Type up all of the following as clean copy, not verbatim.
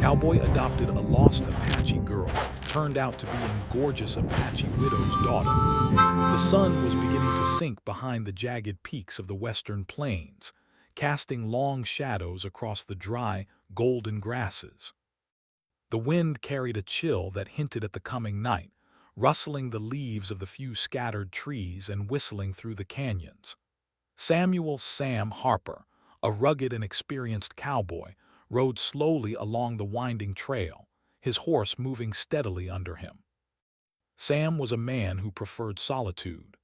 Cowboy adopted a lost Apache girl, turned out to be a gorgeous Apache widow's daughter. The sun was beginning to sink behind the jagged peaks of the western plains, casting long shadows across the dry, golden grasses. The wind carried a chill that hinted at the coming night, rustling the leaves of the few scattered trees and whistling through the canyons. Sam Harper, a rugged and experienced cowboy, rode slowly along the winding trail, his horse moving steadily under him. Sam was a man who preferred solitude.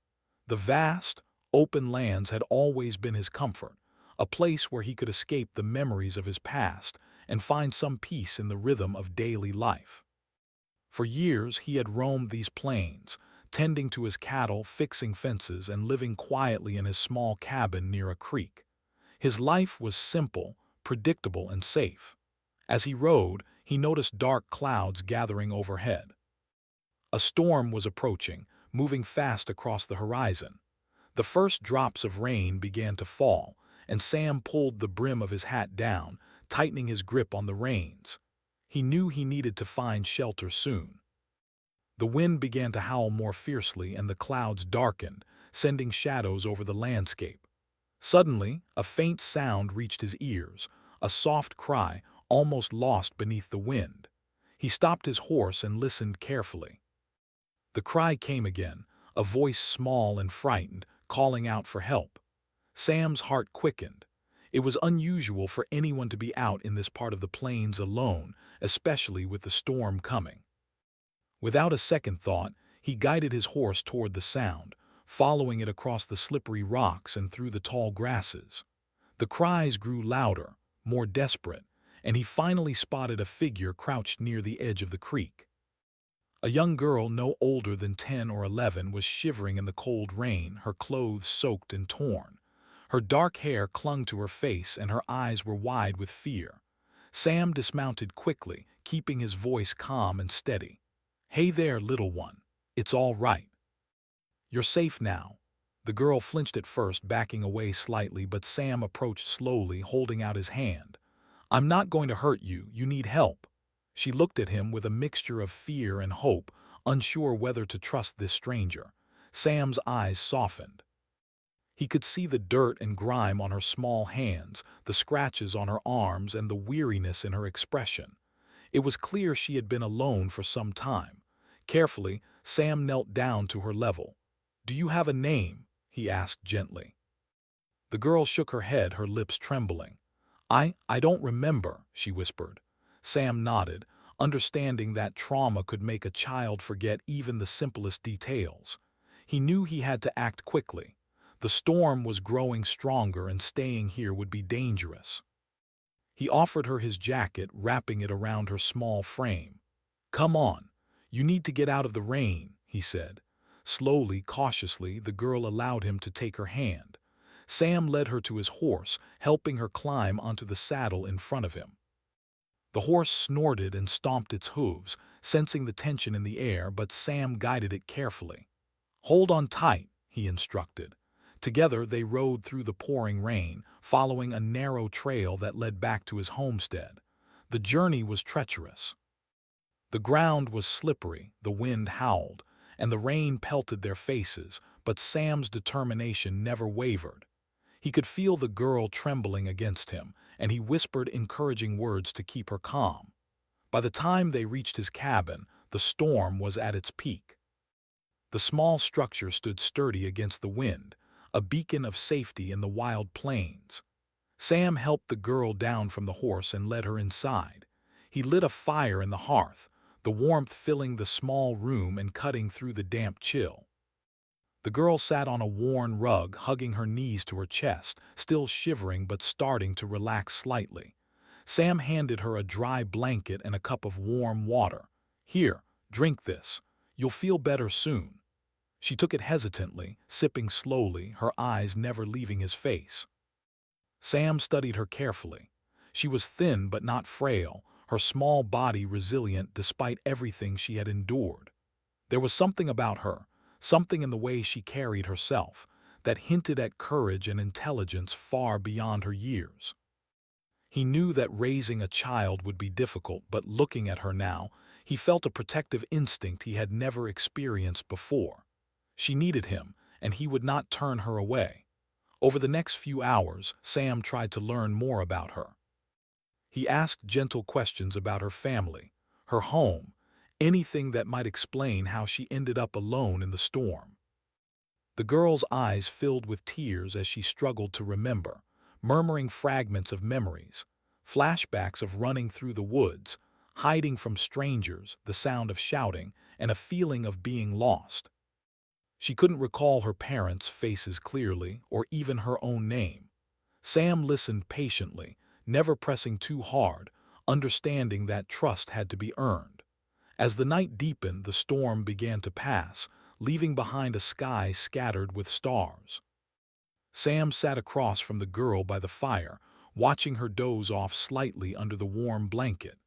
The vast, open lands had always been his comfort, a place where he could escape the memories of his past and find some peace in the rhythm of daily life. For years he had roamed these plains, tending to his cattle, fixing fences, and living quietly in his small cabin near a creek. His life was simple, predictable, and safe. As he rode, he noticed dark clouds gathering overhead. A storm was approaching, moving fast across the horizon. The first drops of rain began to fall, and Sam pulled the brim of his hat down, tightening his grip on the reins. He knew he needed to find shelter soon. The wind began to howl more fiercely and the clouds darkened, sending shadows over the landscape. Suddenly, a faint sound reached his ears, a soft cry, almost lost beneath the wind. He stopped his horse and listened carefully. The cry came again, a voice small and frightened, calling out for help. Sam's heart quickened. It was unusual for anyone to be out in this part of the plains alone, especially with the storm coming. Without a second thought, he guided his horse toward the sound, following it across the slippery rocks and through the tall grasses. The cries grew louder, more desperate, and he finally spotted a figure crouched near the edge of the creek. A young girl no older than 10 or 11 was shivering in the cold rain, her clothes soaked and torn. Her dark hair clung to her face and her eyes were wide with fear. Sam dismounted quickly, keeping his voice calm and steady. "Hey there, little one. It's all right. You're safe now." The girl flinched at first, backing away slightly, but Sam approached slowly, holding out his hand. "I'm not going to hurt you. You need help." She looked at him with a mixture of fear and hope, unsure whether to trust this stranger. Sam's eyes softened. He could see the dirt and grime on her small hands, the scratches on her arms, and the weariness in her expression. It was clear she had been alone for some time. Carefully, Sam knelt down to her level. "Do you have a name?" he asked gently. The girl shook her head, her lips trembling. I don't remember," she whispered. Sam nodded, understanding that trauma could make a child forget even the simplest details. He knew he had to act quickly. The storm was growing stronger and staying here would be dangerous. He offered her his jacket, wrapping it around her small frame. "Come on. You need to get out of the rain," he said. Slowly, cautiously, the girl allowed him to take her hand. Sam led her to his horse, helping her climb onto the saddle in front of him. The horse snorted and stomped its hooves, sensing the tension in the air, but Sam guided it carefully. "Hold on tight," he instructed. Together they rode through the pouring rain, following a narrow trail that led back to his homestead. The journey was treacherous. The ground was slippery, the wind howled, and the rain pelted their faces, but Sam's determination never wavered. He could feel the girl trembling against him, and he whispered encouraging words to keep her calm. By the time they reached his cabin, the storm was at its peak. The small structure stood sturdy against the wind, a beacon of safety in the wild plains. Sam helped the girl down from the horse and led her inside. He lit a fire in the hearth, the warmth filling the small room and cutting through the damp chill. The girl sat on a worn rug, hugging her knees to her chest, still shivering but starting to relax slightly. Sam handed her a dry blanket and a cup of warm water. "Here, drink this. You'll feel better soon." She took it hesitantly, sipping slowly, her eyes never leaving his face. Sam studied her carefully. She was thin but not frail, her small body resilient despite everything she had endured. There was something about her, something in the way she carried herself, that hinted at courage and intelligence far beyond her years. He knew that raising a child would be difficult, but looking at her now, he felt a protective instinct he had never experienced before. She needed him, and he would not turn her away. Over the next few hours, Sam tried to learn more about her. He asked gentle questions about her family, her home, anything that might explain how she ended up alone in the storm. The girl's eyes filled with tears as she struggled to remember, murmuring fragments of memories, flashbacks of running through the woods, hiding from strangers, the sound of shouting, and a feeling of being lost. She couldn't recall her parents' faces clearly or even her own name. Sam listened patiently, never pressing too hard, understanding that trust had to be earned. As the night deepened, the storm began to pass, leaving behind a sky scattered with stars. Sam sat across from the girl by the fire, watching her doze off slightly under the warm blanket.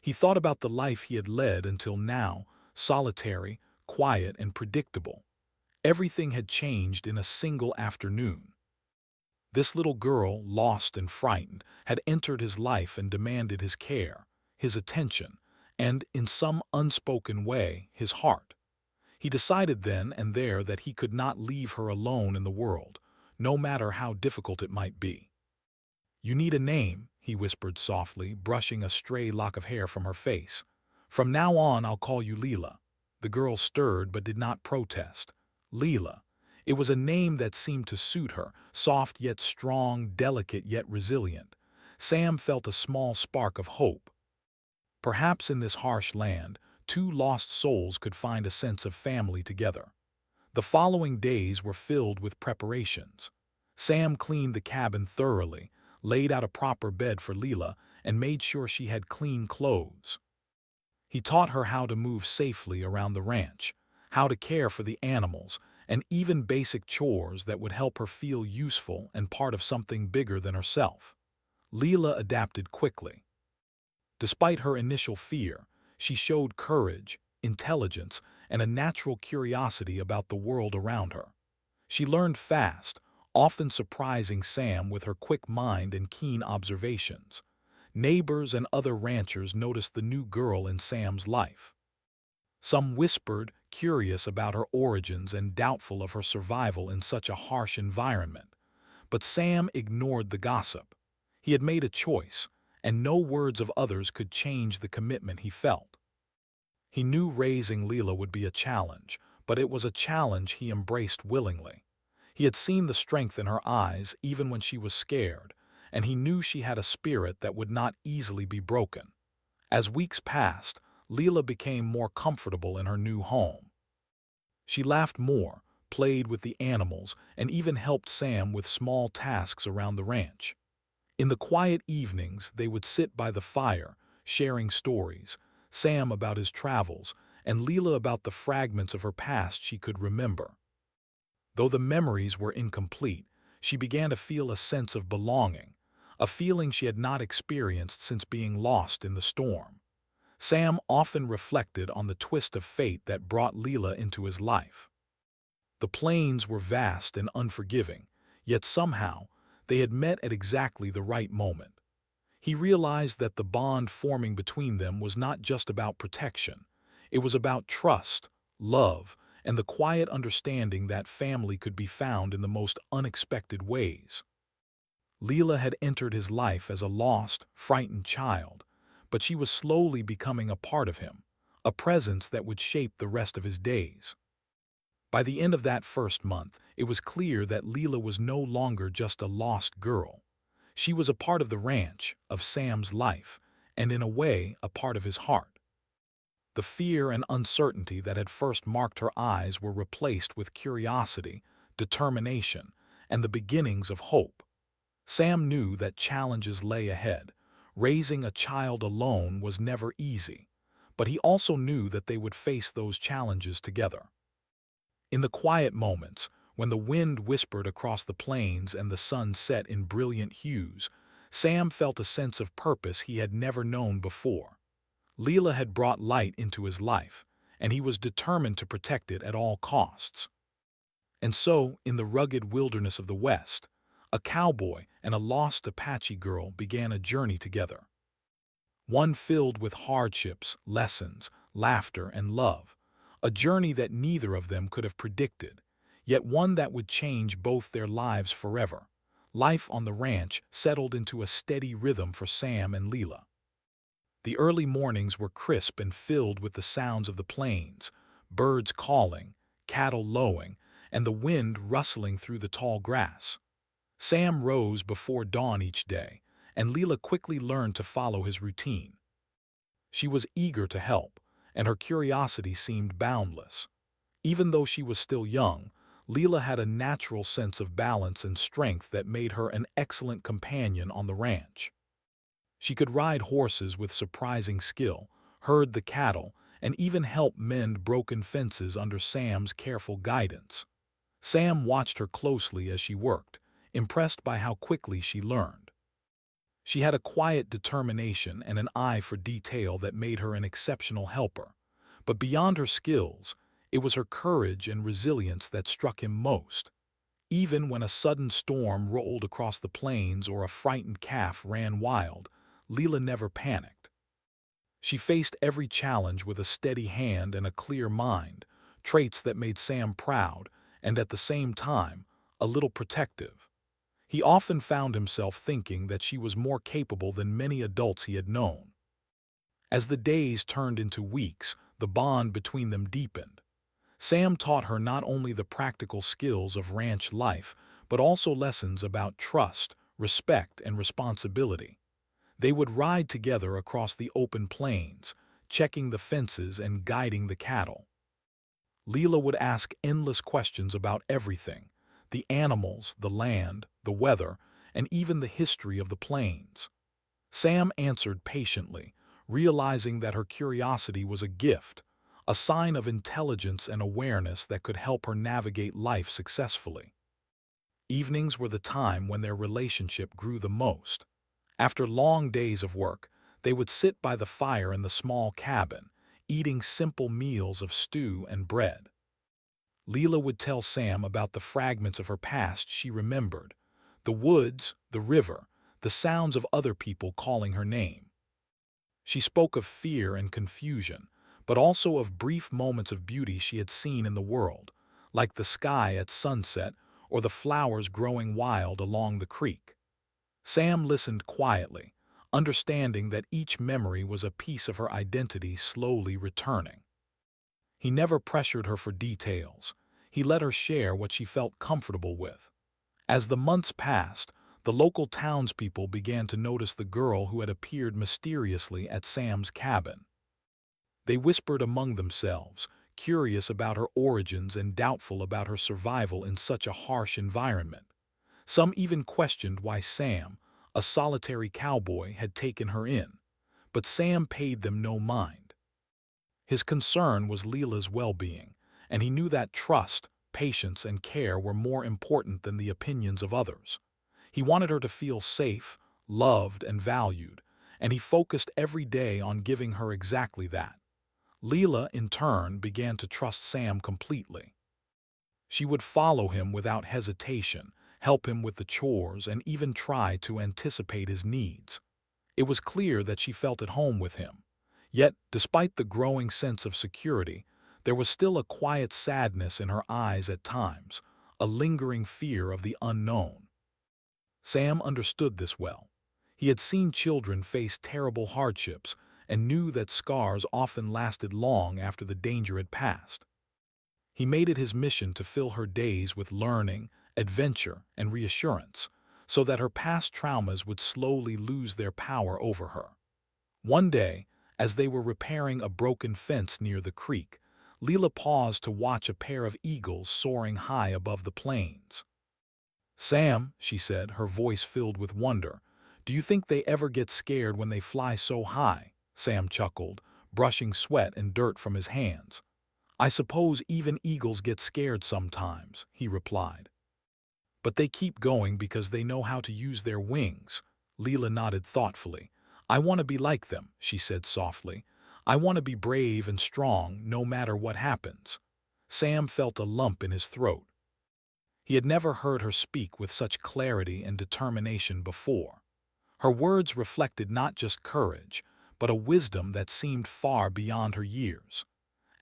He thought about the life he had led until now, solitary, quiet, and predictable. Everything had changed in a single afternoon. This little girl, lost and frightened, had entered his life and demanded his care, his attention, and, in some unspoken way, his heart. He decided then and there that he could not leave her alone in the world, no matter how difficult it might be. "You need a name," he whispered softly, brushing a stray lock of hair from her face. "From now on, I'll call you Leela." The girl stirred but did not protest. Leela. It was a name that seemed to suit her, soft yet strong, delicate yet resilient. Sam felt a small spark of hope. Perhaps in this harsh land, two lost souls could find a sense of family together. The following days were filled with preparations. Sam cleaned the cabin thoroughly, laid out a proper bed for Leela, and made sure she had clean clothes. He taught her how to move safely around the ranch, how to care for the animals, and even basic chores that would help her feel useful and part of something bigger than herself. Leela adapted quickly. Despite her initial fear, she showed courage, intelligence, and a natural curiosity about the world around her. She learned fast, often surprising Sam with her quick mind and keen observations. Neighbors and other ranchers noticed the new girl in Sam's life. Some whispered, curious about her origins and doubtful of her survival in such a harsh environment. But Sam ignored the gossip. He had made a choice, and no words of others could change the commitment he felt. He knew raising Leela would be a challenge, but it was a challenge he embraced willingly. He had seen the strength in her eyes even when she was scared, and he knew she had a spirit that would not easily be broken. As weeks passed, Leela became more comfortable in her new home. She laughed more, played with the animals, and even helped Sam with small tasks around the ranch. In the quiet evenings, they would sit by the fire, sharing stories, Sam about his travels, and Leela about the fragments of her past she could remember. Though the memories were incomplete, she began to feel a sense of belonging, a feeling she had not experienced since being lost in the storm. Sam often reflected on the twist of fate that brought Leela into his life. The plains were vast and unforgiving, yet somehow they had met at exactly the right moment. He realized that the bond forming between them was not just about protection. It was about trust, love, and the quiet understanding that family could be found in the most unexpected ways. Leela had entered his life as a lost, frightened child, but she was slowly becoming a part of him, a presence that would shape the rest of his days. By the end of that first month, it was clear that Leela was no longer just a lost girl. She was a part of the ranch, of Sam's life, and in a way, a part of his heart. The fear and uncertainty that had first marked her eyes were replaced with curiosity, determination, and the beginnings of hope. Sam knew that challenges lay ahead. Raising a child alone was never easy, but he also knew that they would face those challenges together. In the quiet moments, when the wind whispered across the plains and the sun set in brilliant hues, Sam felt a sense of purpose he had never known before. Leela had brought light into his life, and he was determined to protect it at all costs. And so, in the rugged wilderness of the West, A cowboy and a lost Apache girl began a journey together. One filled with hardships, lessons, laughter, and love. A journey that neither of them could have predicted, yet one that would change both their lives forever. Life on the ranch settled into a steady rhythm for Sam and Leela. The early mornings were crisp and filled with the sounds of the plains, birds calling, cattle lowing, and the wind rustling through the tall grass. Sam rose before dawn each day, and Leela quickly learned to follow his routine. She was eager to help, and her curiosity seemed boundless. Even though she was still young, Leela had a natural sense of balance and strength that made her an excellent companion on the ranch. She could ride horses with surprising skill, herd the cattle, and even help mend broken fences under Sam's careful guidance. Sam watched her closely as she worked, impressed by how quickly she learned. She had a quiet determination and an eye for detail that made her an exceptional helper. But beyond her skills, it was her courage and resilience that struck him most. Even when a sudden storm rolled across the plains or a frightened calf ran wild, Leela never panicked. She faced every challenge with a steady hand and a clear mind, traits that made Sam proud and, at the same time, a little protective. He often found himself thinking that she was more capable than many adults he had known. As the days turned into weeks, the bond between them deepened. Sam taught her not only the practical skills of ranch life, but also lessons about trust, respect, and responsibility. They would ride together across the open plains, checking the fences and guiding the cattle. Leela would ask endless questions about everything: the animals, the land, the weather, and even the history of the plains. Sam answered patiently, realizing that her curiosity was a gift, a sign of intelligence and awareness that could help her navigate life successfully. Evenings were the time when their relationship grew the most. After long days of work, they would sit by the fire in the small cabin, eating simple meals of stew and bread. Leela would tell Sam about the fragments of her past she remembered: the woods, the river, the sounds of other people calling her name. She spoke of fear and confusion, but also of brief moments of beauty she had seen in the world, like the sky at sunset or the flowers growing wild along the creek. Sam listened quietly, understanding that each memory was a piece of her identity slowly returning. He never pressured her for details. He let her share what she felt comfortable with. As the months passed, the local townspeople began to notice the girl who had appeared mysteriously at Sam's cabin. They whispered among themselves, curious about her origins and doubtful about her survival in such a harsh environment. Some even questioned why Sam, a solitary cowboy, had taken her in, but Sam paid them no mind. His concern was Leela's well-being, and he knew that trust, patience, and care were more important than the opinions of others. He wanted her to feel safe, loved, and valued, and he focused every day on giving her exactly that. Leela, in turn, began to trust Sam completely. She would follow him without hesitation, help him with the chores, and even try to anticipate his needs. It was clear that she felt at home with him. Yet, despite the growing sense of security, there was still a quiet sadness in her eyes at times, a lingering fear of the unknown. Sam understood this well. He had seen children face terrible hardships and knew that scars often lasted long after the danger had passed. He made it his mission to fill her days with learning, adventure, and reassurance, so that her past traumas would slowly lose their power over her. One day, as they were repairing a broken fence near the creek, Leela paused to watch a pair of eagles soaring high above the plains. "Sam," she said, her voice filled with wonder, "do you think they ever get scared when they fly so high?" Sam chuckled, brushing sweat and dirt from his hands. "I suppose even eagles get scared sometimes," he replied. "But they keep going because they know how to use their wings." Leela nodded thoughtfully. "I want to be like them," she said softly. "I want to be brave and strong no matter what happens." Sam felt a lump in his throat. He had never heard her speak with such clarity and determination before. Her words reflected not just courage, but a wisdom that seemed far beyond her years.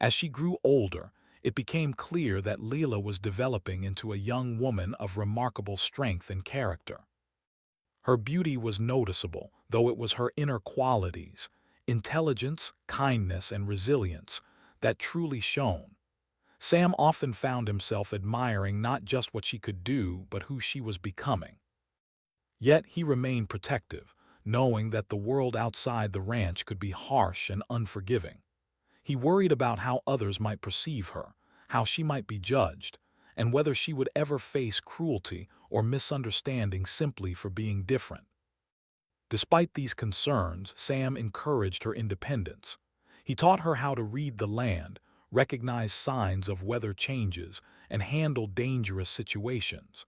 As she grew older, it became clear that Leela was developing into a young woman of remarkable strength and character. Her beauty was noticeable, though it was her inner qualities, intelligence, kindness, and resilience, that truly shone. Sam often found himself admiring not just what she could do, but who she was becoming. Yet he remained protective, knowing that the world outside the ranch could be harsh and unforgiving. He worried about how others might perceive her, how she might be judged, and whether she would ever face cruelty or misunderstanding simply for being different. Despite these concerns, Sam encouraged her independence. He taught her how to read the land, recognize signs of weather changes, and handle dangerous situations.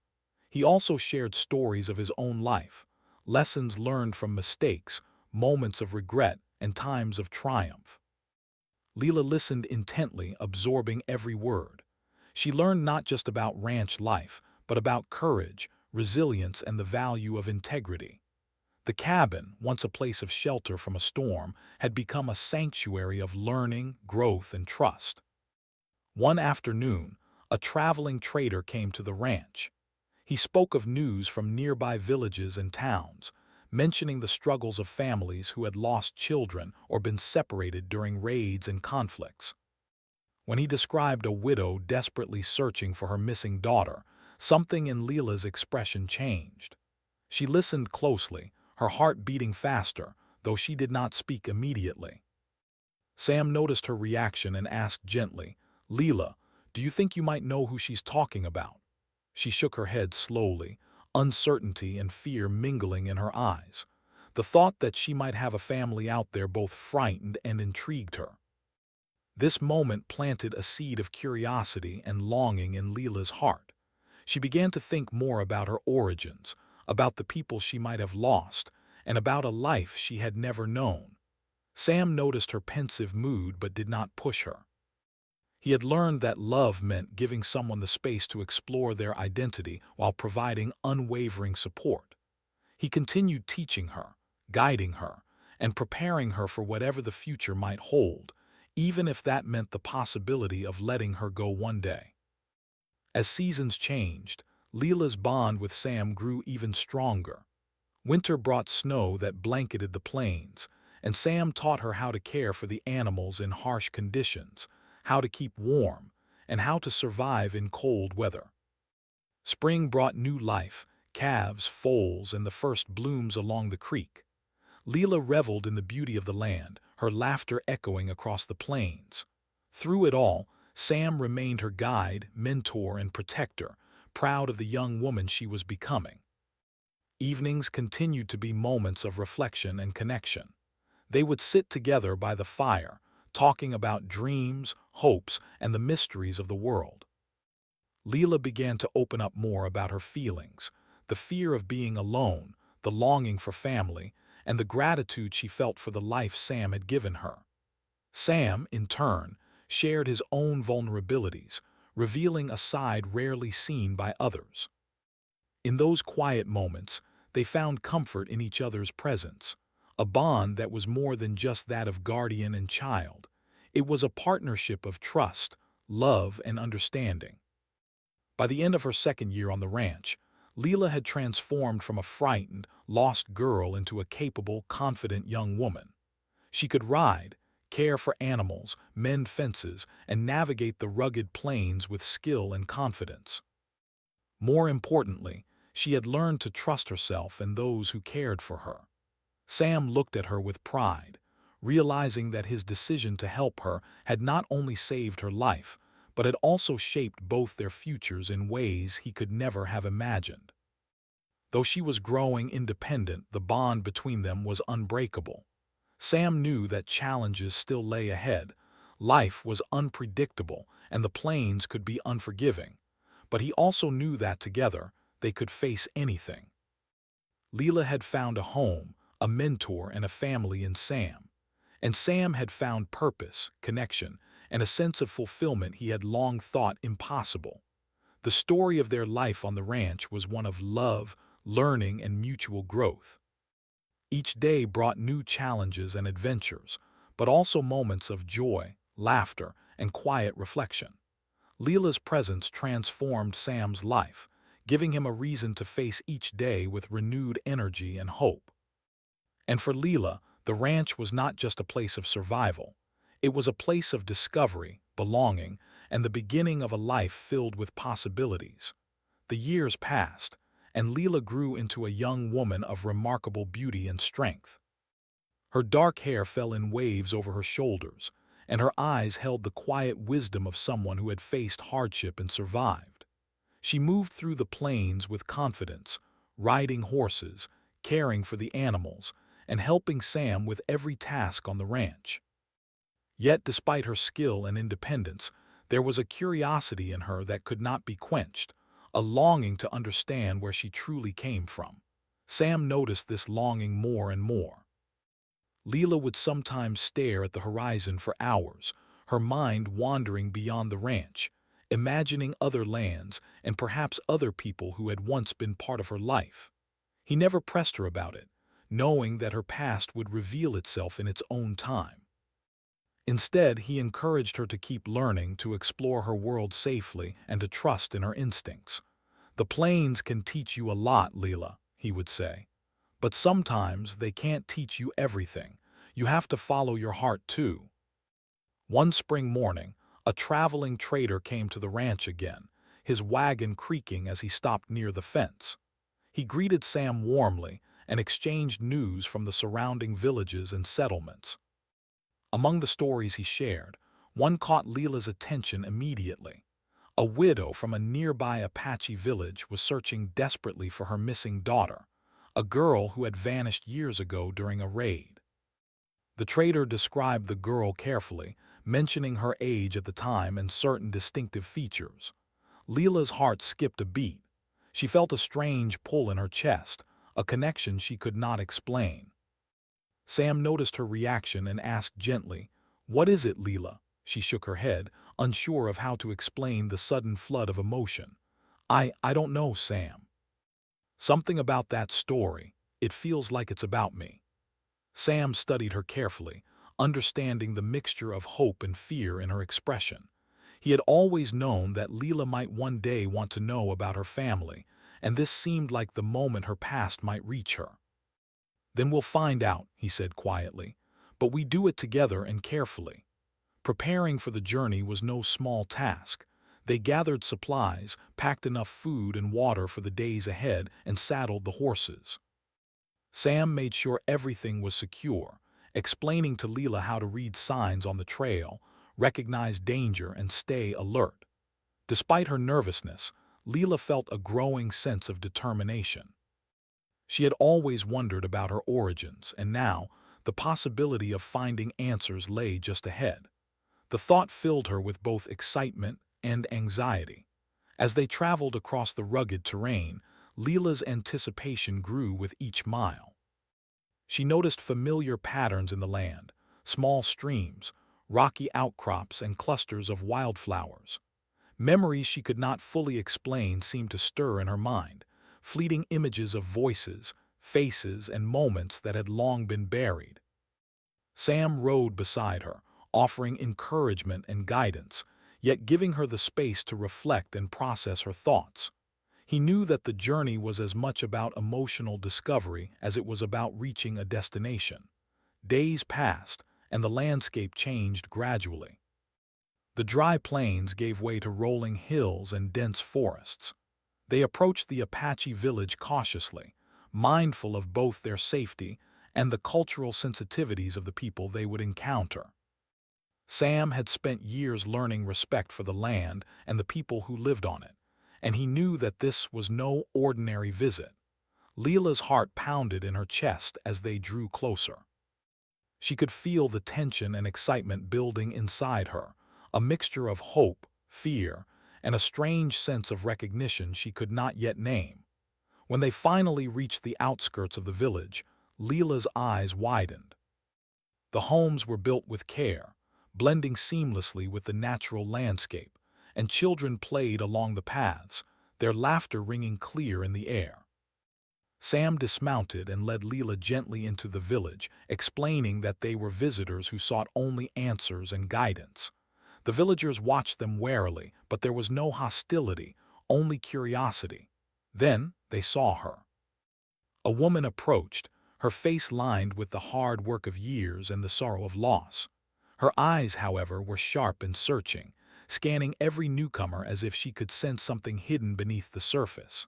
He also shared stories of his own life, lessons learned from mistakes, moments of regret, and times of triumph. Leela listened intently, absorbing every word. She learned not just about ranch life, but about courage, resilience, and the value of integrity. The cabin, once a place of shelter from a storm, had become a sanctuary of learning, growth, and trust. One afternoon, a traveling trader came to the ranch. He spoke of news from nearby villages and towns, mentioning the struggles of families who had lost children or been separated during raids and conflicts. When he described a widow desperately searching for her missing daughter, something in Leela's expression changed. She listened closely, her heart beating faster, though she did not speak immediately. Sam noticed her reaction and asked gently, "Leela, do you think you might know who she's talking about?" She shook her head slowly, uncertainty and fear mingling in her eyes. The thought that she might have a family out there both frightened and intrigued her. This moment planted a seed of curiosity and longing in Leela's heart. She began to think more about her origins, about the people she might have lost, and about a life she had never known. Sam noticed her pensive mood but did not push her. He had learned that love meant giving someone the space to explore their identity while providing unwavering support. He continued teaching her, guiding her, and preparing her for whatever the future might hold, even if that meant the possibility of letting her go one day. As seasons changed, Leela's bond with Sam grew even stronger. Winter brought snow that blanketed the plains, and Sam taught her how to care for the animals in harsh conditions, how to keep warm, and how to survive in cold weather. Spring brought new life, calves, foals, and the first blooms along the creek. Leela reveled in the beauty of the land, her laughter echoing across the plains. Through it all, Sam remained her guide, mentor, and protector, proud of the young woman she was becoming. Evenings continued to be moments of reflection and connection. They would sit together by the fire, talking about dreams, hopes, and the mysteries of the world. Leela began to open up more about her feelings, the fear of being alone, the longing for family, and the gratitude she felt for the life Sam had given her. Sam, in turn, shared his own vulnerabilities, revealing a side rarely seen by others. In those quiet moments, they found comfort in each other's presence, a bond that was more than just that of guardian and child. It was a partnership of trust, love, and understanding. By the end of her second year on the ranch, Leela had transformed from a frightened, lost girl into a capable, confident young woman. She could ride, care for animals, mend fences, and navigate the rugged plains with skill and confidence. More importantly, she had learned to trust herself and those who cared for her. Sam looked at her with pride, realizing that his decision to help her had not only saved her life, but had also shaped both their futures in ways he could never have imagined. Though she was growing independent, the bond between them was unbreakable. Sam knew that challenges still lay ahead. Life was unpredictable, and the plains could be unforgiving. But he also knew that together, they could face anything. Leela had found a home, a mentor, and a family in Sam. And Sam had found purpose, connection, and a sense of fulfillment he had long thought impossible. The story of their life on the ranch was one of love, learning, and mutual growth. Each day brought new challenges and adventures, but also moments of joy, laughter, and quiet reflection. Leela's presence transformed Sam's life, giving him a reason to face each day with renewed energy and hope. And for Leela, the ranch was not just a place of survival. It was a place of discovery, belonging, and the beginning of a life filled with possibilities. The years passed, and Leela grew into a young woman of remarkable beauty and strength. Her dark hair fell in waves over her shoulders, and her eyes held the quiet wisdom of someone who had faced hardship and survived. She moved through the plains with confidence, riding horses, caring for the animals, and helping Sam with every task on the ranch. Yet, despite her skill and independence, there was a curiosity in her that could not be quenched, a longing to understand where she truly came from. Sam noticed this longing more and more. Leela would sometimes stare at the horizon for hours, her mind wandering beyond the ranch, imagining other lands and perhaps other people who had once been part of her life. He never pressed her about it, knowing that her past would reveal itself in its own time. Instead, he encouraged her to keep learning, to explore her world safely, and to trust in her instincts. "The plains can teach you a lot, Leela," he would say. "But sometimes they can't teach you everything. You have to follow your heart too." One spring morning, a traveling trader came to the ranch again, his wagon creaking as he stopped near the fence. He greeted Sam warmly and exchanged news from the surrounding villages and settlements. Among the stories he shared, one caught Leela's attention immediately. A widow from a nearby Apache village was searching desperately for her missing daughter, a girl who had vanished years ago during a raid. The trader described the girl carefully, mentioning her age at the time and certain distinctive features. Leela's heart skipped a beat. She felt a strange pull in her chest, a connection she could not explain. Sam noticed her reaction and asked gently, "What is it, Leela?" She shook her head, unsure of how to explain the sudden flood of emotion. I don't know, Sam. Something about that story. It feels like it's about me." Sam studied her carefully, understanding the mixture of hope and fear in her expression. He had always known that Leela might one day want to know about her family, and this seemed like the moment her past might reach her. "Then we'll find out," he said quietly, "but we do it together and carefully." Preparing for the journey was no small task. They gathered supplies, packed enough food and water for the days ahead, and saddled the horses. Sam made sure everything was secure, explaining to Leela how to read signs on the trail, recognize danger, and stay alert. Despite her nervousness, Leela felt a growing sense of determination. She had always wondered about her origins, and now the possibility of finding answers lay just ahead. The thought filled her with both excitement and anxiety. As they traveled across the rugged terrain, Leela's anticipation grew with each mile. She noticed familiar patterns in the land, small streams, rocky outcrops, and clusters of wildflowers. Memories she could not fully explain seemed to stir in her mind, fleeting images of voices, faces, and moments that had long been buried. Sam rode beside her, offering encouragement and guidance, yet giving her the space to reflect and process her thoughts. He knew that the journey was as much about emotional discovery as it was about reaching a destination. Days passed, and the landscape changed gradually. The dry plains gave way to rolling hills and dense forests. They approached the Apache village cautiously, mindful of both their safety and the cultural sensitivities of the people they would encounter. Sam had spent years learning respect for the land and the people who lived on it, and he knew that this was no ordinary visit. Leela's heart pounded in her chest as they drew closer. She could feel the tension and excitement building inside her, a mixture of hope, fear, and a strange sense of recognition she could not yet name. When they finally reached the outskirts of the village, Leela's eyes widened. The homes were built with care, blending seamlessly with the natural landscape, and children played along the paths, their laughter ringing clear in the air. Sam dismounted and led Leela gently into the village, explaining that they were visitors who sought only answers and guidance. The villagers watched them warily, but there was no hostility, only curiosity. Then they saw her. A woman approached, her face lined with the hard work of years and the sorrow of loss. Her eyes, however, were sharp and searching, scanning every newcomer as if she could sense something hidden beneath the surface.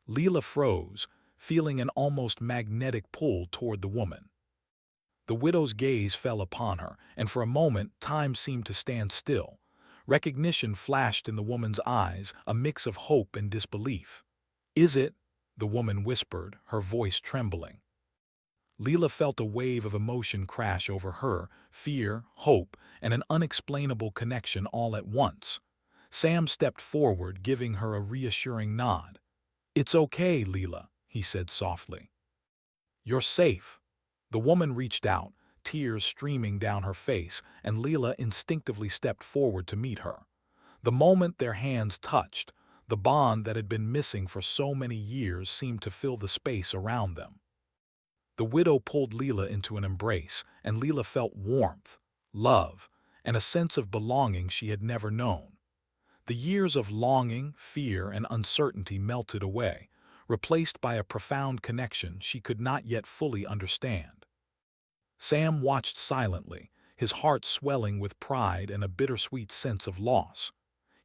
Leela froze, feeling an almost magnetic pull toward the woman. The widow's gaze fell upon her, and for a moment time seemed to stand still. Recognition flashed in the woman's eyes, a mix of hope and disbelief. "Is it?" the woman whispered, her voice trembling. Leela felt a wave of emotion crash over her, fear, hope, and an unexplainable connection all at once. Sam stepped forward, giving her a reassuring nod. "It's okay, Leela," he said softly. "You're safe." The woman reached out, tears streaming down her face, and Leela instinctively stepped forward to meet her. The moment their hands touched, the bond that had been missing for so many years seemed to fill the space around them. The widow pulled Leela into an embrace, and Leela felt warmth, love, and a sense of belonging she had never known. The years of longing, fear, and uncertainty melted away, replaced by a profound connection she could not yet fully understand. Sam watched silently, his heart swelling with pride and a bittersweet sense of loss.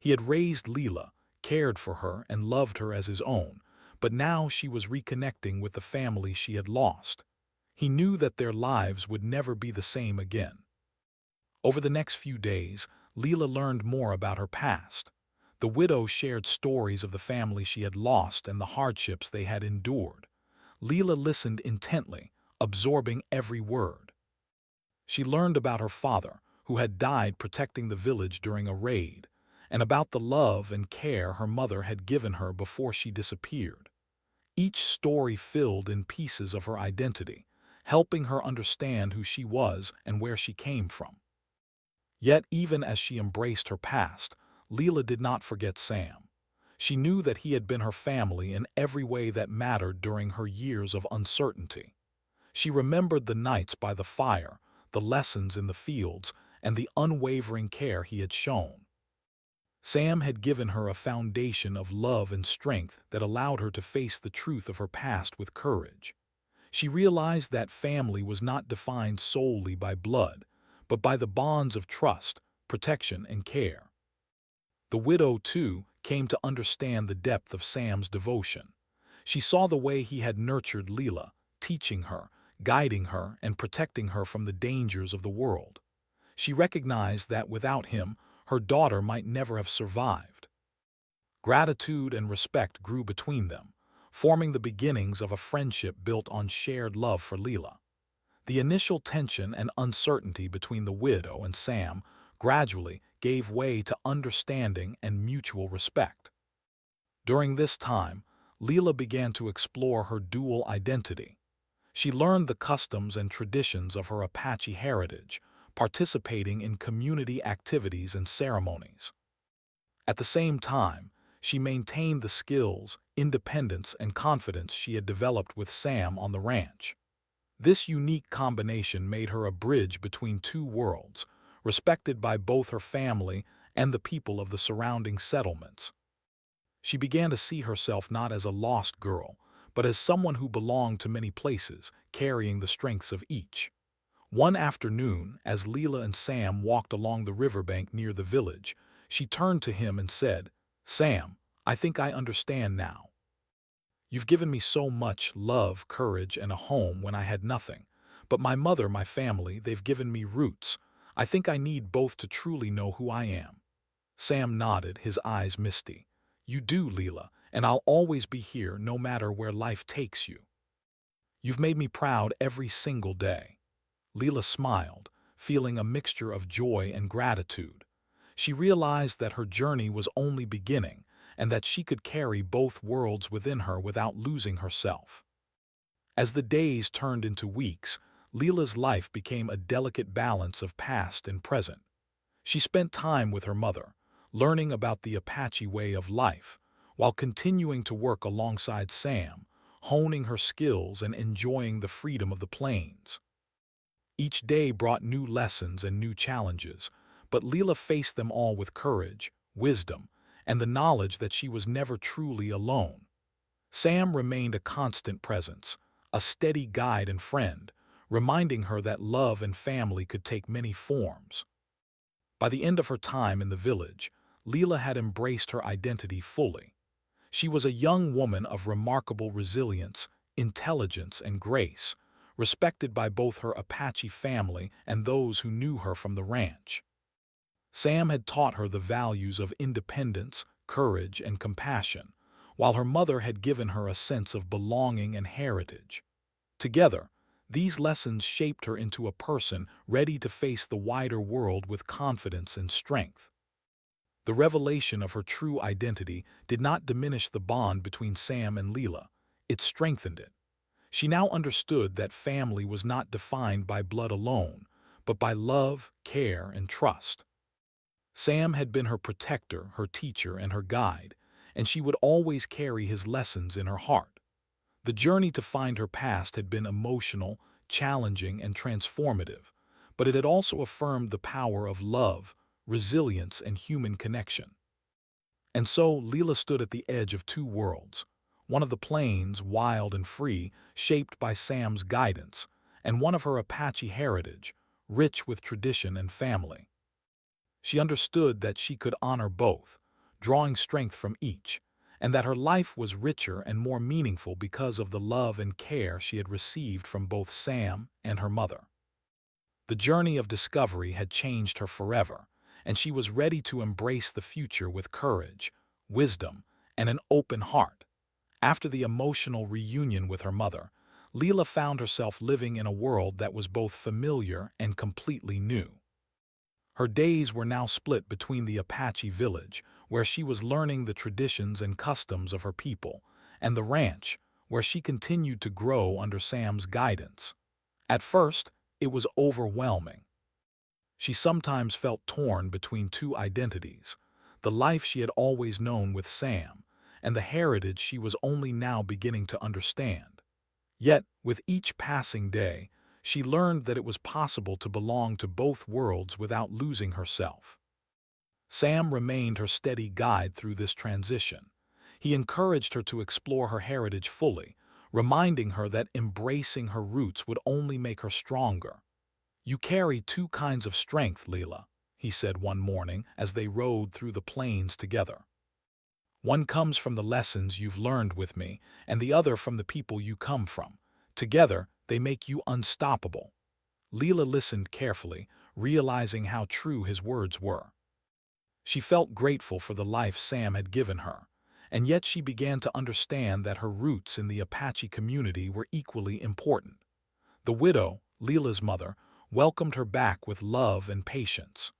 He had raised Leela, cared for her, and loved her as his own, but now she was reconnecting with the family she had lost. He knew that their lives would never be the same again. Over the next few days, Leela learned more about her past. The widow shared stories of the family she had lost and the hardships they had endured. Leela listened intently, absorbing every word. She learned about her father, who had died protecting the village during a raid, and about the love and care her mother had given her before she disappeared. Each story filled in pieces of her identity, helping her understand who she was and where she came from. Yet even as she embraced her past, Leela did not forget Sam. She knew that he had been her family in every way that mattered during her years of uncertainty. She remembered the nights by the fire, the lessons in the fields, and the unwavering care he had shown. Sam had given her a foundation of love and strength that allowed her to face the truth of her past with courage. She realized that family was not defined solely by blood, but by the bonds of trust, protection, and care. The widow, too, came to understand the depth of Sam's devotion. She saw the way he had nurtured Leela, teaching her, guiding her, and protecting her from the dangers of the world. She recognized that without him, her daughter might never have survived. Gratitude and respect grew between them, forming the beginnings of a friendship built on shared love for Leela. The initial tension and uncertainty between the widow and Sam gradually gave way to understanding and mutual respect. During this time, Leela began to explore her dual identity. She learned the customs and traditions of her Apache heritage, participating in community activities and ceremonies. At the same time, she maintained the skills, independence, and confidence she had developed with Sam on the ranch. This unique combination made her a bridge between two worlds, respected by both her family and the people of the surrounding settlements. She began to see herself not as a lost girl, but as someone who belonged to many places, carrying the strengths of each. One afternoon, as Leela and Sam walked along the riverbank near the village, she turned to him and said, "Sam, I think I understand now. You've given me so much love, courage, and a home when I had nothing. But my mother, my family, they've given me roots. I think I need both to truly know who I am." Sam nodded, his eyes misty. "You do, Leela, and I'll always be here no matter where life takes you. You've made me proud every single day." Leela smiled, feeling a mixture of joy and gratitude. She realized that her journey was only beginning, and that she could carry both worlds within her without losing herself. As the days turned into weeks, Leela's life became a delicate balance of past and present. She spent time with her mother, learning about the Apache way of life, while continuing to work alongside Sam, honing her skills and enjoying the freedom of the plains. Each day brought new lessons and new challenges, but Leela faced them all with courage, wisdom, and the knowledge that she was never truly alone. Sam remained a constant presence, a steady guide and friend, reminding her that love and family could take many forms. By the end of her time in the village, Leela had embraced her identity fully. She was a young woman of remarkable resilience, intelligence, and grace, respected by both her Apache family and those who knew her from the ranch. Sam had taught her the values of independence, courage, and compassion, while her mother had given her a sense of belonging and heritage. Together, these lessons shaped her into a person ready to face the wider world with confidence and strength. The revelation of her true identity did not diminish the bond between Sam and Leela. It strengthened it. She now understood that family was not defined by blood alone, but by love, care, and trust. Sam had been her protector, her teacher, and her guide, and she would always carry his lessons in her heart. The journey to find her past had been emotional, challenging, and transformative, but it had also affirmed the power of love, resilience, and human connection. And so Leela stood at the edge of two worlds, one of the plains, wild and free, shaped by Sam's guidance, and one of her Apache heritage, rich with tradition and family. She understood that she could honor both, drawing strength from each, and that her life was richer and more meaningful because of the love and care she had received from both Sam and her mother. The journey of discovery had changed her forever, and she was ready to embrace the future with courage, wisdom, and an open heart. After the emotional reunion with her mother, Leela found herself living in a world that was both familiar and completely new. Her days were now split between the Apache village, where she was learning the traditions and customs of her people, and the ranch, where she continued to grow under Sam's guidance. At first, it was overwhelming. She sometimes felt torn between two identities, the life she had always known with Sam, and the heritage she was only now beginning to understand. Yet, with each passing day, she learned that it was possible to belong to both worlds without losing herself. Sam remained her steady guide through this transition. He encouraged her to explore her heritage fully, reminding her that embracing her roots would only make her stronger. "You carry two kinds of strength, Leela," he said one morning as they rode through the plains together. "One comes from the lessons you've learned with me, and the other from the people you come from. Together, they make you unstoppable." Leela listened carefully, realizing how true his words were. She felt grateful for the life Sam had given her, and yet she began to understand that her roots in the Apache community were equally important. The widow, Leela's mother, welcomed her back with love and patience.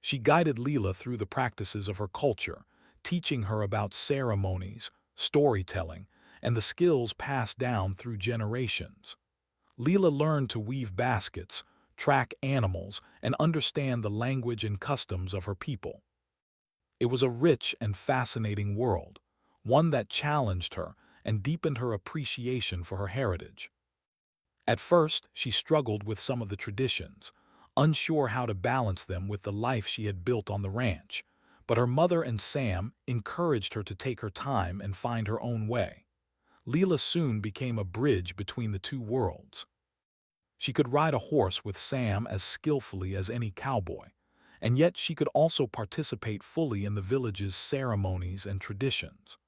She guided Leela through the practices of her culture, teaching her about ceremonies, storytelling, and the skills passed down through generations. Leela learned to weave baskets, track animals, and understand the language and customs of her people. It was a rich and fascinating world, one that challenged her and deepened her appreciation for her heritage. At first, she struggled with some of the traditions, unsure how to balance them with the life she had built on the ranch, but her mother and Sam encouraged her to take her time and find her own way. Leela soon became a bridge between the two worlds. She could ride a horse with Sam as skillfully as any cowboy, and yet she could also participate fully in the village's ceremonies and traditions.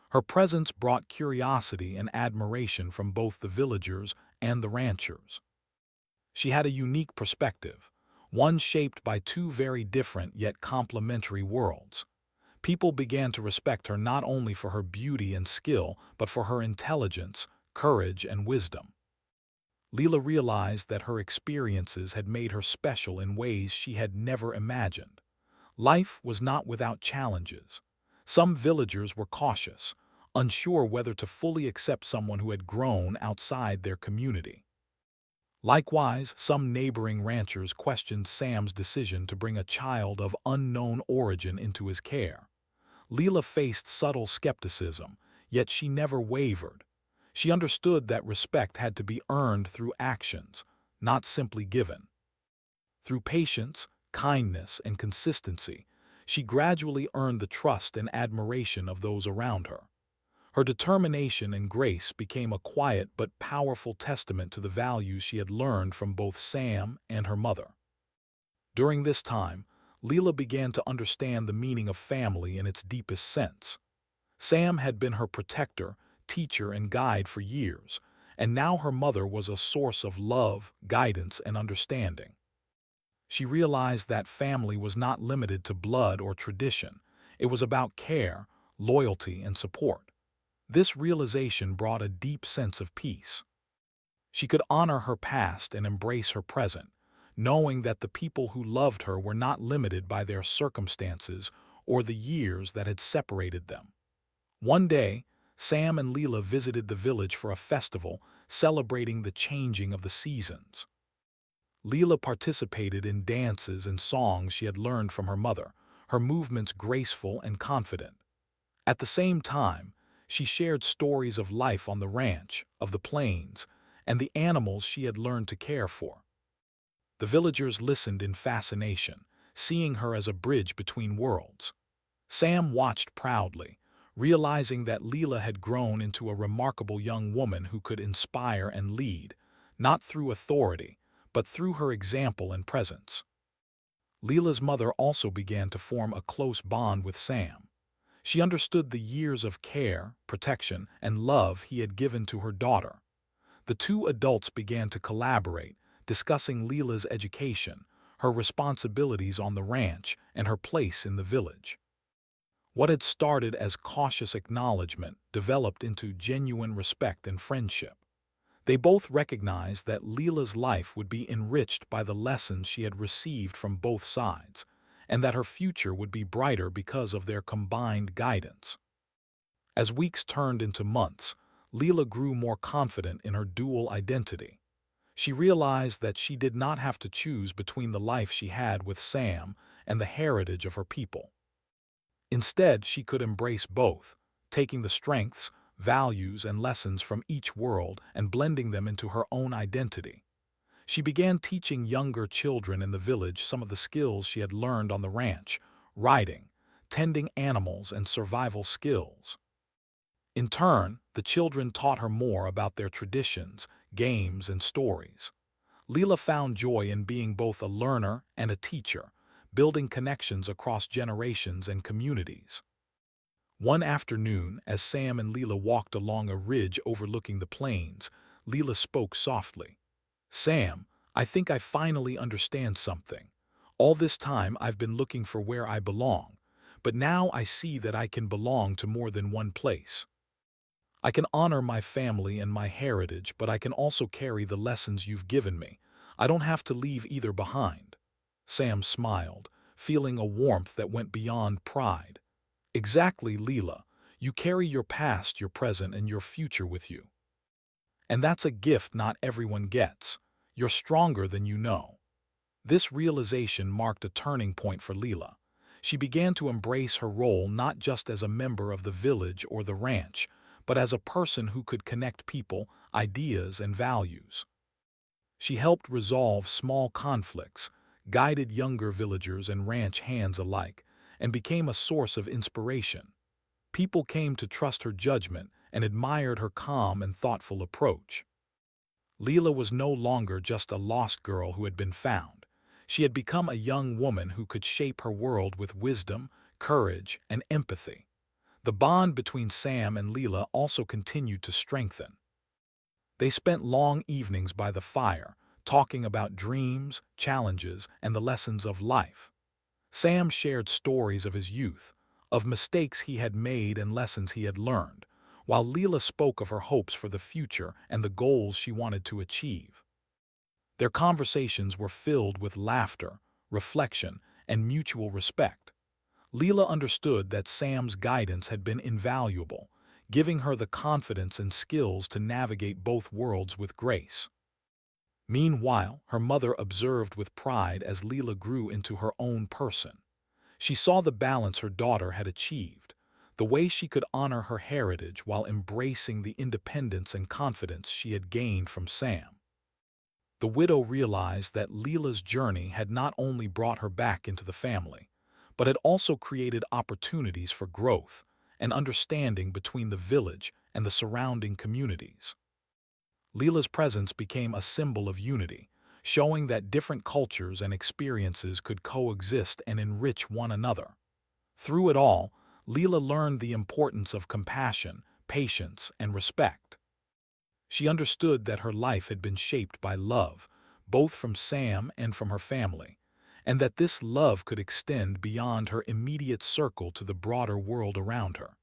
Her presence brought curiosity and admiration from both the villagers and the ranchers. She had a unique perspective, one shaped by two very different yet complementary worlds. People began to respect her not only for her beauty and skill, but for her intelligence, courage, and wisdom. Leela realized that her experiences had made her special in ways she had never imagined. Life was not without challenges. Some villagers were cautious, unsure whether to fully accept someone who had grown outside their community. Likewise, some neighboring ranchers questioned Sam's decision to bring a child of unknown origin into his care. Leela faced subtle skepticism, yet she never wavered. She understood that respect had to be earned through actions, not simply given. Through patience, kindness, and consistency, she gradually earned the trust and admiration of those around her. Her determination and grace became a quiet but powerful testament to the values she had learned from both Sam and her mother. During this time, Leela began to understand the meaning of family in its deepest sense. Sam had been her protector, teacher, and guide for years, and now her mother was a source of love, guidance, and understanding. She realized that family was not limited to blood or tradition. It was about care, loyalty, and support. This realization brought a deep sense of peace. She could honor her past and embrace her present, knowing that the people who loved her were not limited by their circumstances or the years that had separated them. One day, Sam and Leela visited the village for a festival celebrating the changing of the seasons. Leela participated in dances and songs she had learned from her mother, her movements graceful and confident. At the same time, she shared stories of life on the ranch, of the plains, and the animals she had learned to care for. The villagers listened in fascination, seeing her as a bridge between worlds. Sam watched proudly, realizing that Leela had grown into a remarkable young woman who could inspire and lead, not through authority, but through her example and presence. Leela's mother also began to form a close bond with Sam. She understood the years of care, protection, and love he had given to her daughter. The two adults began to collaborate, discussing Leela's education, her responsibilities on the ranch, and her place in the village. What had started as cautious acknowledgement developed into genuine respect and friendship. They both recognized that Leela's life would be enriched by the lessons she had received from both sides, and that her future would be brighter because of their combined guidance. As weeks turned into months, Leela grew more confident in her dual identity. She realized that she did not have to choose between the life she had with Sam and the heritage of her people. Instead, she could embrace both, taking the strengths, values, and lessons from each world and blending them into her own identity. She began teaching younger children in the village some of the skills she had learned on the ranch: riding, tending animals, and survival skills. In turn, the children taught her more about their traditions, games, and stories. Leela found joy in being both a learner and a teacher, building connections across generations and communities. One afternoon, as Sam and Leela walked along a ridge overlooking the plains, Leela spoke softly. "Sam, I think I finally understand something. All this time I've been looking for where I belong, but now I see that I can belong to more than one place. I can honor my family and my heritage, but I can also carry the lessons you've given me. I don't have to leave either behind." Sam smiled, feeling a warmth that went beyond pride. "Exactly, Leela. You carry your past, your present, and your future with you. And that's a gift not everyone gets. You're stronger than you know." This realization marked a turning point for Leela. She began to embrace her role not just as a member of the village or the ranch, but as a person who could connect people, ideas, and values. She helped resolve small conflicts, guided younger villagers and ranch hands alike, and became a source of inspiration. People came to trust her judgment and admired her calm and thoughtful approach. Leela was no longer just a lost girl who had been found. She had become a young woman who could shape her world with wisdom, courage, and empathy. The bond between Sam and Leela also continued to strengthen. They spent long evenings by the fire, talking about dreams, challenges, and the lessons of life. Sam shared stories of his youth, of mistakes he had made and lessons he had learned, while Leela spoke of her hopes for the future and the goals she wanted to achieve. Their conversations were filled with laughter, reflection, and mutual respect. Leela understood that Sam's guidance had been invaluable, giving her the confidence and skills to navigate both worlds with grace. Meanwhile, her mother observed with pride as Leela grew into her own person. She saw the balance her daughter had achieved, the way she could honor her heritage while embracing the independence and confidence she had gained from Sam. The widow realized that Leela's journey had not only brought her back into the family, but had also created opportunities for growth and understanding between the village and the surrounding communities. Leela's presence became a symbol of unity, showing that different cultures and experiences could coexist and enrich one another. Through it all, Leela learned the importance of compassion, patience, and respect. She understood that her life had been shaped by love, both from Sam and from her family, and that this love could extend beyond her immediate circle to the broader world around her.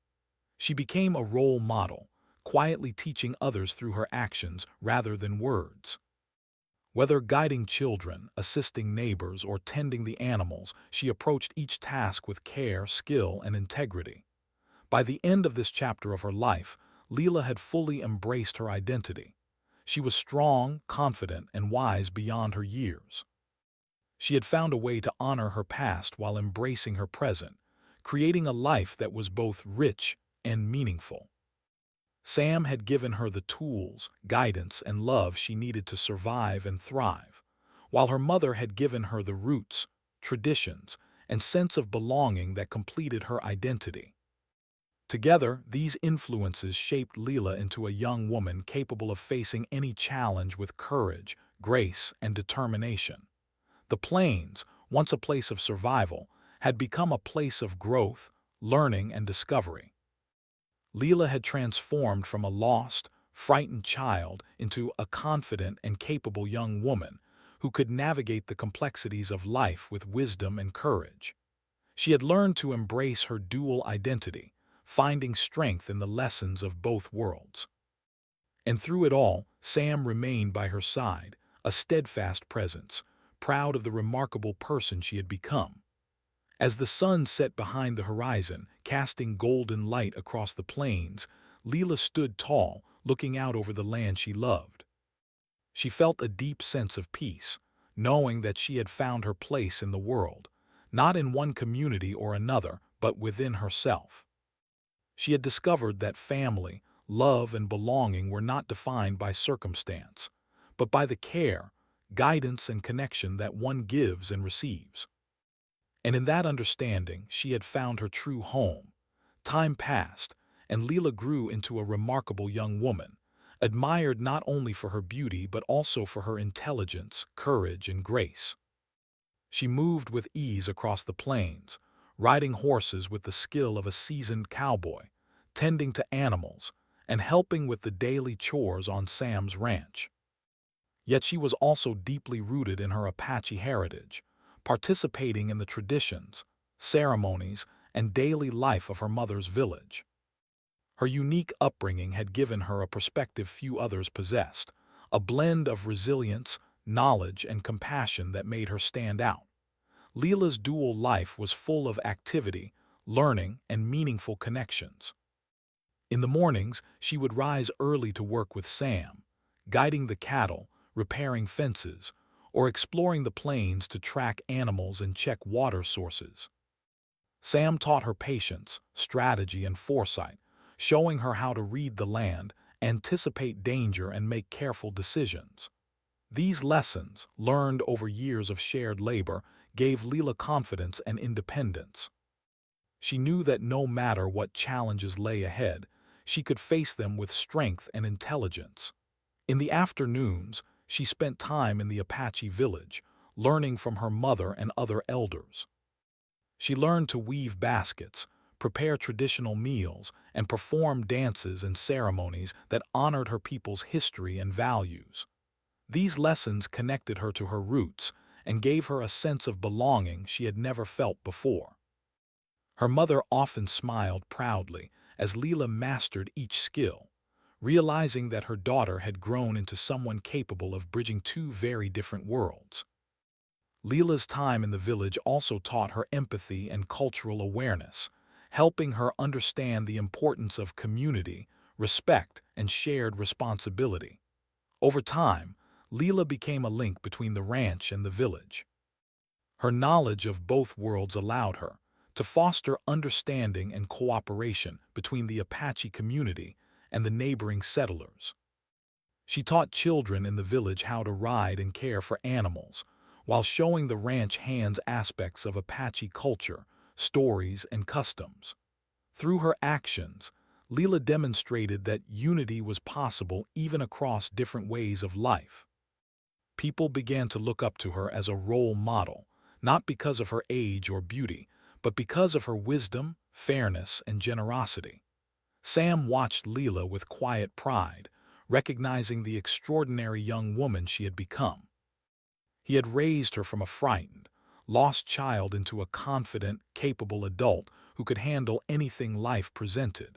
She became a role model, quietly teaching others through her actions rather than words. Whether guiding children, assisting neighbors, or tending the animals, she approached each task with care, skill, and integrity. By the end of this chapter of her life, Leela had fully embraced her identity. She was strong, confident, and wise beyond her years. She had found a way to honor her past while embracing her present, creating a life that was both rich and meaningful. Sam had given her the tools, guidance, and love she needed to survive and thrive, while her mother had given her the roots, traditions, and sense of belonging that completed her identity. Together, these influences shaped Leela into a young woman capable of facing any challenge with courage, grace, and determination. The plains, once a place of survival, had become a place of growth, learning, and discovery. Leela had transformed from a lost, frightened child into a confident and capable young woman who could navigate the complexities of life with wisdom and courage. She had learned to embrace her dual identity, finding strength in the lessons of both worlds. And through it all, Sam remained by her side, a steadfast presence, proud of the remarkable person she had become. As the sun set behind the horizon, casting golden light across the plains, Leela stood tall, looking out over the land she loved. She felt a deep sense of peace, knowing that she had found her place in the world, not in one community or another, but within herself. She had discovered that family, love, and belonging were not defined by circumstance, but by the care, guidance, and connection that one gives and receives. And in that understanding, she had found her true home. Time passed, and Leela grew into a remarkable young woman, admired not only for her beauty but also for her intelligence, courage, and grace. She moved with ease across the plains, riding horses with the skill of a seasoned cowboy, tending to animals, and helping with the daily chores on Sam's ranch. Yet she was also deeply rooted in her Apache heritage, participating in the traditions, ceremonies, and daily life of her mother's village. Her unique upbringing had given her a perspective few others possessed, a blend of resilience, knowledge, and compassion that made her stand out. Leela's dual life was full of activity, learning, and meaningful connections. In the mornings, she would rise early to work with Sam, guiding the cattle, repairing fences, or exploring the plains to track animals and check water sources. Sam taught her patience, strategy, and foresight, showing her how to read the land, anticipate danger, and make careful decisions. These lessons, learned over years of shared labor, gave Leela confidence and independence. She knew that no matter what challenges lay ahead, she could face them with strength and intelligence. In the afternoons, she spent time in the Apache village, learning from her mother and other elders. She learned to weave baskets, prepare traditional meals, and perform dances and ceremonies that honored her people's history and values. These lessons connected her to her roots and gave her a sense of belonging she had never felt before. Her mother often smiled proudly as Leela mastered each skill, realizing that her daughter had grown into someone capable of bridging two very different worlds. Leela's time in the village also taught her empathy and cultural awareness, helping her understand the importance of community, respect, and shared responsibility. Over time, Leela became a link between the ranch and the village. Her knowledge of both worlds allowed her to foster understanding and cooperation between the Apache community and the neighboring settlers. She taught children in the village how to ride and care for animals, while showing the ranch hands aspects of Apache culture, stories, and customs. Through her actions, Leela demonstrated that unity was possible even across different ways of life. People began to look up to her as a role model, not because of her age or beauty, but because of her wisdom, fairness, and generosity. Sam watched Leela with quiet pride, recognizing the extraordinary young woman she had become. He had raised her from a frightened, lost child into a confident, capable adult who could handle anything life presented.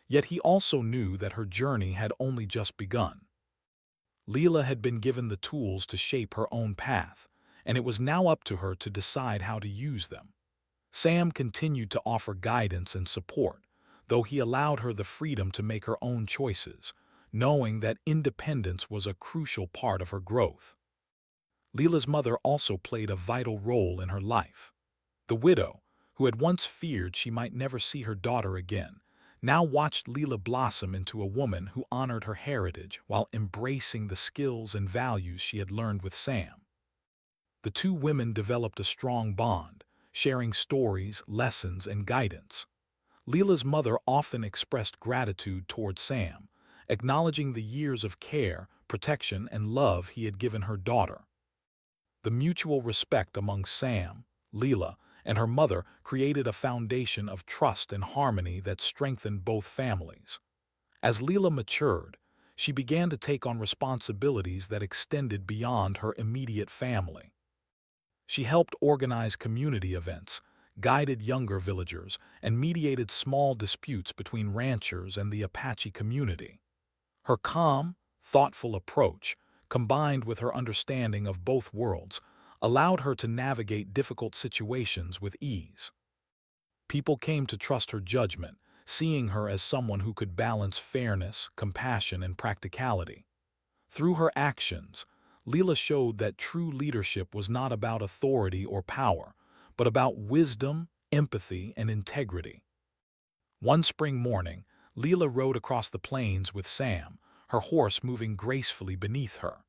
Yet he also knew that her journey had only just begun. Leela had been given the tools to shape her own path, and it was now up to her to decide how to use them. Sam continued to offer guidance and support, though he allowed her the freedom to make her own choices, knowing that independence was a crucial part of her growth. Leela's mother also played a vital role in her life. The widow, who had once feared she might never see her daughter again, now watched Leela blossom into a woman who honored her heritage while embracing the skills and values she had learned with Sam. The two women developed a strong bond, sharing stories, lessons, and guidance. Leela's mother often expressed gratitude toward Sam, acknowledging the years of care, protection, and love he had given her daughter. The mutual respect among Sam, Leela, and her mother created a foundation of trust and harmony that strengthened both families. As Leela matured, she began to take on responsibilities that extended beyond her immediate family. She helped organize community events, guided younger villagers, and mediated small disputes between ranchers and the Apache community. Her calm, thoughtful approach, combined with her understanding of both worlds, allowed her to navigate difficult situations with ease. People came to trust her judgment, seeing her as someone who could balance fairness, compassion, and practicality. Through her actions, Leela showed that true leadership was not about authority or power, but about wisdom, empathy, and integrity. One spring morning, Leela rode across the plains with Sam, her horse moving gracefully beneath her.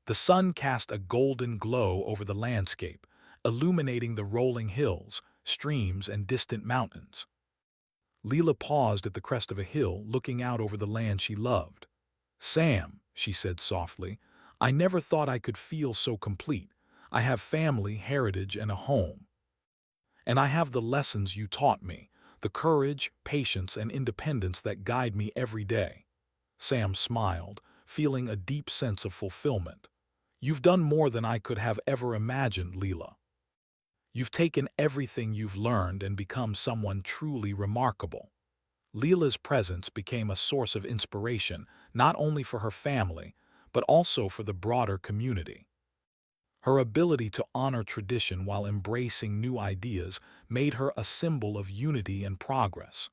The sun cast a golden glow over the landscape, illuminating the rolling hills, streams, and distant mountains. Leela paused at the crest of a hill, looking out over the land she loved. "Sam," she said softly, "I never thought I could feel so complete. I have family, heritage, and a home. And I have the lessons you taught me, the courage, patience, and independence that guide me every day." Sam smiled, feeling a deep sense of fulfillment. "You've done more than I could have ever imagined, Leela. You've taken everything you've learned and become someone truly remarkable." Leela's presence became a source of inspiration, not only for her family, but also for the broader community. Her ability to honor tradition while embracing new ideas made her a symbol of unity and progress.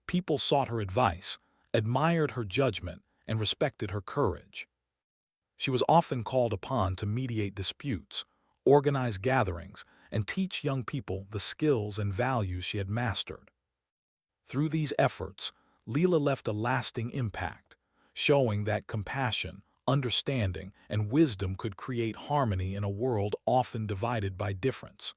People sought her advice, admired her judgment, and respected her courage. She was often called upon to mediate disputes, organize gatherings, and teach young people the skills and values she had mastered. Through these efforts, Leela left a lasting impact, showing that compassion, understanding, and wisdom could create harmony in a world often divided by difference.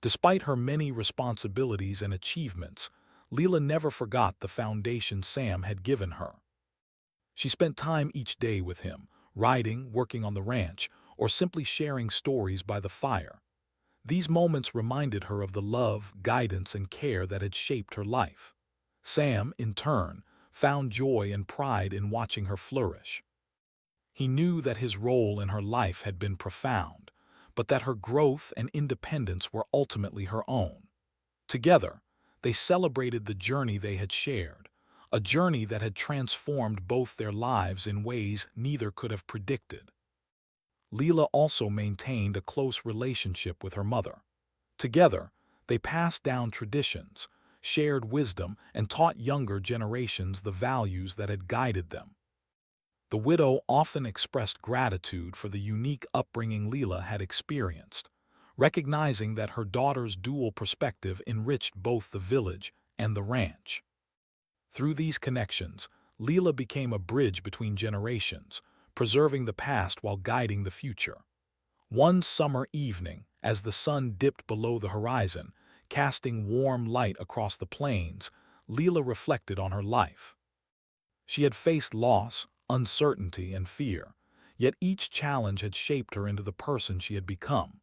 Despite her many responsibilities and achievements, Leela never forgot the foundation Sam had given her. She spent time each day with him, riding, working on the ranch, or simply sharing stories by the fire. These moments reminded her of the love, guidance, and care that had shaped her life. Sam, in turn, found joy and pride in watching her flourish. He knew that his role in her life had been profound, but that her growth and independence were ultimately her own. Together, they celebrated the journey they had shared, a journey that had transformed both their lives in ways neither could have predicted. Leela also maintained a close relationship with her mother. Together, they passed down traditions, shared wisdom, and taught younger generations the values that had guided them. The widow often expressed gratitude for the unique upbringing Leela had experienced, recognizing that her daughter's dual perspective enriched both the village and the ranch. Through these connections, Leela became a bridge between generations, preserving the past while guiding the future. One summer evening, as the sun dipped below the horizon, casting warm light across the plains, Leela reflected on her life. She had faced loss, uncertainty, and fear, yet each challenge had shaped her into the person she had become.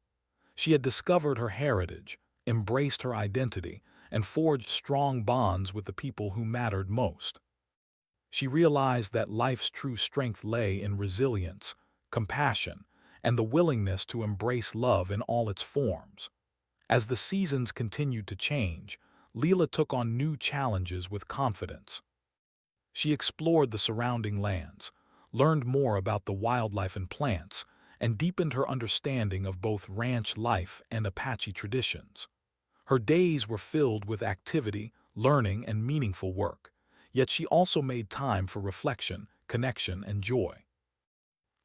She had discovered her heritage, embraced her identity, and forged strong bonds with the people who mattered most. She realized that life's true strength lay in resilience, compassion, and the willingness to embrace love in all its forms. As the seasons continued to change, Leela took on new challenges with confidence. She explored the surrounding lands, learned more about the wildlife and plants, and deepened her understanding of both ranch life and Apache traditions. Her days were filled with activity, learning, and meaningful work, yet she also made time for reflection, connection, and joy.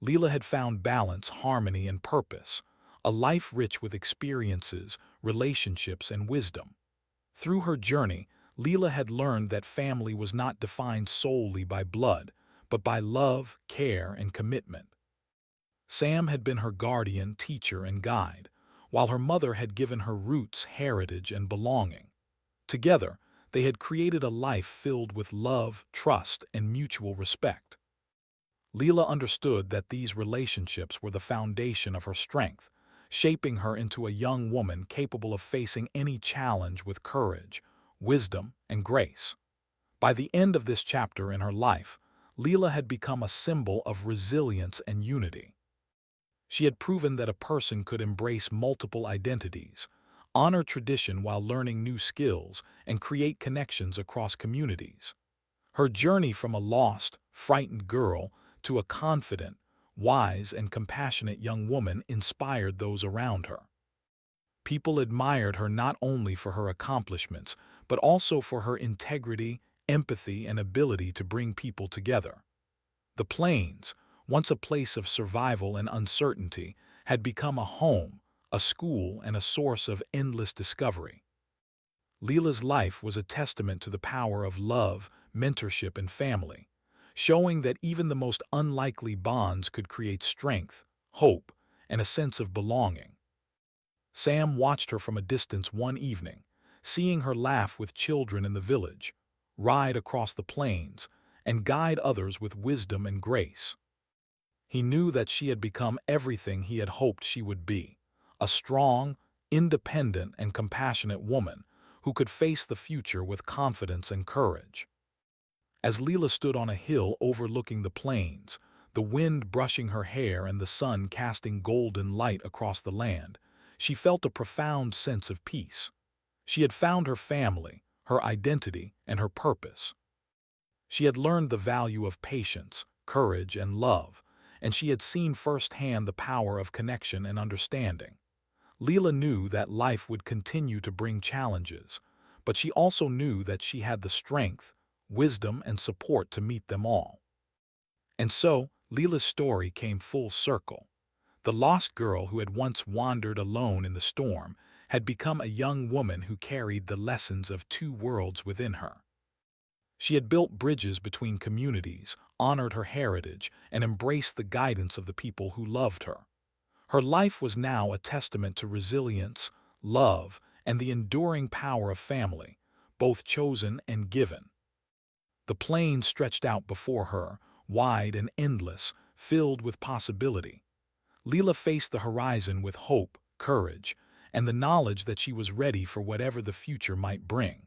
Leela had found balance, harmony, and purpose, a life rich with experiences, relationships, and wisdom. Through her journey, Leela had learned that family was not defined solely by blood, but by love, care, and commitment. Sam had been her guardian, teacher, and guide, while her mother had given her roots, heritage, and belonging. Together, they had created a life filled with love, trust, and mutual respect. Leela understood that these relationships were the foundation of her strength, shaping her into a young woman capable of facing any challenge with courage, wisdom, and grace. By the end of this chapter in her life, Leela had become a symbol of resilience and unity. She had proven that a person could embrace multiple identities, honor tradition while learning new skills, and create connections across communities. Her journey from a lost, frightened girl to a confident, wise, and compassionate young woman inspired those around her. People admired her not only for her accomplishments, but also for her integrity, empathy, and ability to bring people together. The plains, once a place of survival and uncertainty, had become a home, a school, and a source of endless discovery. Leela's life was a testament to the power of love, mentorship, and family, showing that even the most unlikely bonds could create strength, hope, and a sense of belonging. Sam watched her from a distance one evening, seeing her laugh with children in the village, ride across the plains, and guide others with wisdom and grace. He knew that she had become everything he had hoped she would be, a strong, independent, and compassionate woman who could face the future with confidence and courage. As Leela stood on a hill overlooking the plains, the wind brushing her hair and the sun casting golden light across the land, she felt a profound sense of peace. She had found her family, her identity, and her purpose. She had learned the value of patience, courage, and love, and she had seen firsthand the power of connection and understanding. Leela knew that life would continue to bring challenges, but she also knew that she had the strength, wisdom, and support to meet them all. And so, Leela's story came full circle. The lost girl who had once wandered alone in the storm had become a young woman who carried the lessons of two worlds within her. She had built bridges between communities, honored her heritage, and embraced the guidance of the people who loved her. Her life was now a testament to resilience, love, and the enduring power of family, both chosen and given. The plain stretched out before her, wide and endless, filled with possibility. Leela faced the horizon with hope, courage, and the knowledge that she was ready for whatever the future might bring.